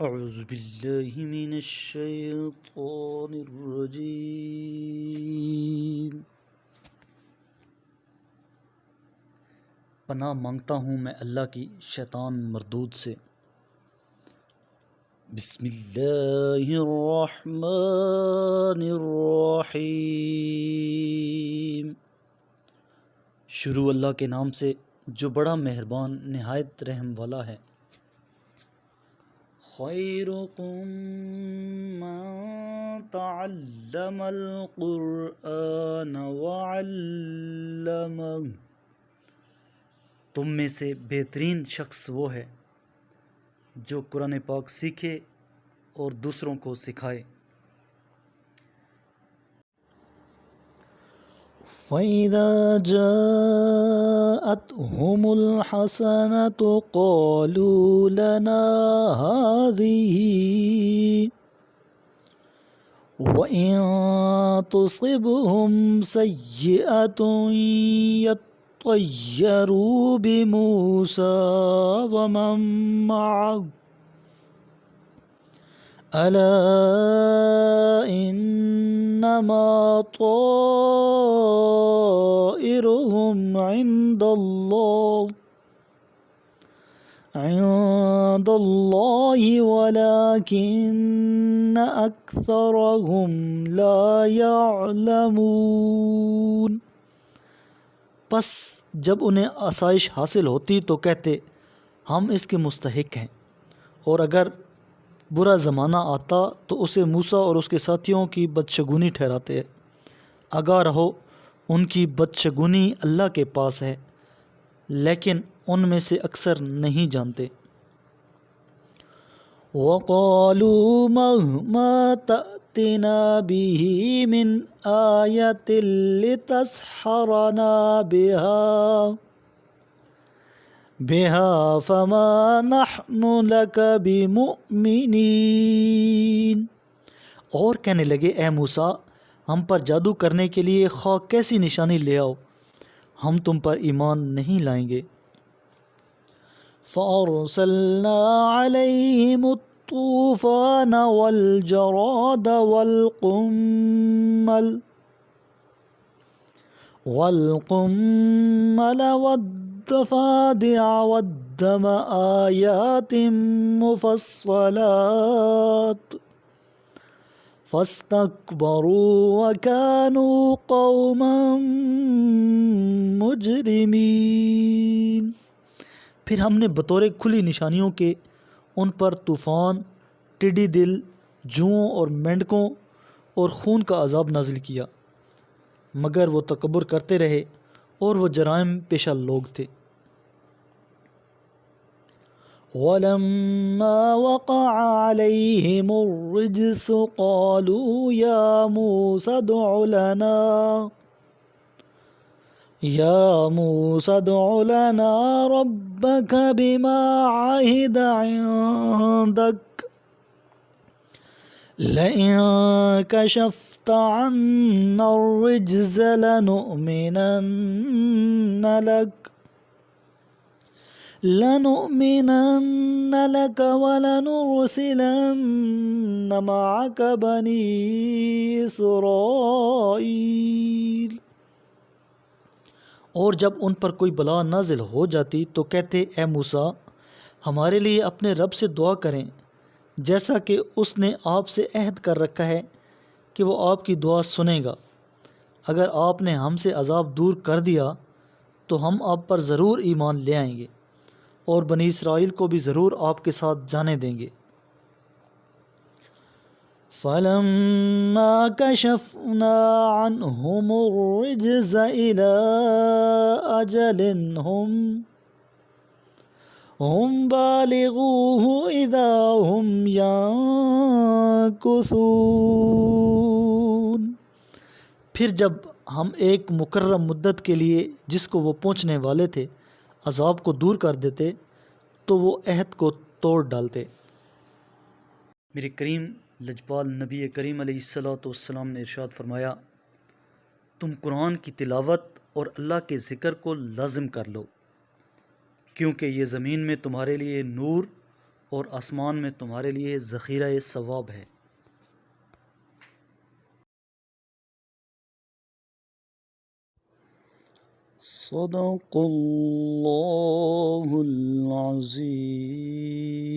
اعوذ باللہ من الشیطان الرجیم۔ پناہ مانگتا ہوں میں اللہ کی شیطان مردود سے۔ بسم اللہ الرحمن الرحیم۔ شروع اللہ کے نام سے جو بڑا مہربان نہایت رحم والا ہے۔ خیرکم من تعلم القرآن وعلمہ، تم میں سے بہترین شخص وہ ہے جو قرآن پاک سیکھے اور دوسروں کو سکھائے۔ فَإِذَا جَاءَتْهُمُ الْحَسَنَةُ قَالُوا لَنَا هَٰذِهِ وَإِن تُصِبْهُمْ سَيِّئَةٌ يَطَّيَّرُوا بِمُوسَىٰ وَمَن مَّعَهُ أَلَا إِنَّمَا طَائِرُهُمْ عِندَ اللَّهِ وَلَٰكِنَّ أَكْثَرَهُمْ لَا يَعْلَمُونَ۔ پس جب انہیں آسائش حاصل ہوتی تو کہتے ہم اس کے مستحق ہیں، اور اگر برا زمانہ آتا تو اسے موسیٰ اور اس کے ساتھیوں کی بدشگونی ٹھہراتے۔ آگاہ رہو، ان کی بدشگونی اللہ کے پاس ہے، لیکن ان میں سے اکثر نہیں جانتے۔ وَقَالُوا مَهْمَا تَأْتِنَا بِهِ مِنْ آيَةٍ لِتَسْحَرَنَا بِهَا فَمَا نَحْنُ لَكَ بِمُؤْمِنِينَ۔ اور کہنے لگے اے موسیٰ، ہم پر جادو کرنے کے لیے خواہ کیسی نشانی لے آؤ، ہم تم پر ایمان نہیں لائیں گے۔ فَأَرْسَلْنَا عَلَيْهِمُ الطُّوفَانَ وَالْجَرَادَ وَالْقُمَّلَ وَالضَّفَادِعَ وَالدَّمَ آيَاتٍ مُفَصَّلَاتٍ فَاسْتَكْبَرُوا وَكَانُوا قَوْمًا مُجْرِمِينَ۔ پھر ہم نے بطور کھلی نشانیوں کے ان پر طوفان، ٹڈی دل، جوؤں اور مینڈکوں اور خون کا عذاب نازل کیا، مگر وہ تکبر کرتے رہے اور وہ جرائم پیشہ لوگ تھے۔ وَلَمَّا وَقَعَ عَلَيْهِمُ الرِّجْسُ قَالُوا يَا مُوسَى ادْعُ لَنَا رَبَّكَ بِمَا عَهِدَ عِندَكَ لَئِن كَشَفْتَ عَنَّا الرِّجْزَ لَنُؤْمِنَنَّ لَكَ وَلَنُرْسِلَنَّ مَعَكَ بَنِي إِسْرَائِيلَ۔ اور جب ان پر کوئی بلا نازل ہو جاتی تو کہتے اے موسیٰ، ہمارے لیے اپنے رب سے دعا کریں، جیسا کہ اس نے آپ سے عہد کر رکھا ہے کہ وہ آپ کی دعا سنے گا۔ اگر آپ نے ہم سے عذاب دور کر دیا تو ہم آپ پر ضرور ایمان لے آئیں گے، اور بنی اسرائیل کو بھی ضرور آپ کے ساتھ جانے دیں گے۔ فَلَمَّا كَشَفْنَا عَنْهُمُ الرِّجْزَ إِلَىٰ أَجَلٍ هُمْ بَالِغُوهُ إِذَا هُمْ يَنكُثُونَ۔ پھر جب ہم ایک مقرر مدت کے لیے جس کو وہ پہنچنے والے تھے عذاب کو دور کر دیتے تو وہ عہد کو توڑ ڈالتے۔ میرے کریم لجپال نبی کریم علیہ السلام نے ارشاد فرمایا، تم قرآن کی تلاوت اور اللہ کے ذکر کو لازم کر لو، کیونکہ یہ زمین میں تمہارے لیے نور اور آسمان میں تمہارے لیے ذخیرہ ثواب ہے۔ صدق اللہ العظیم۔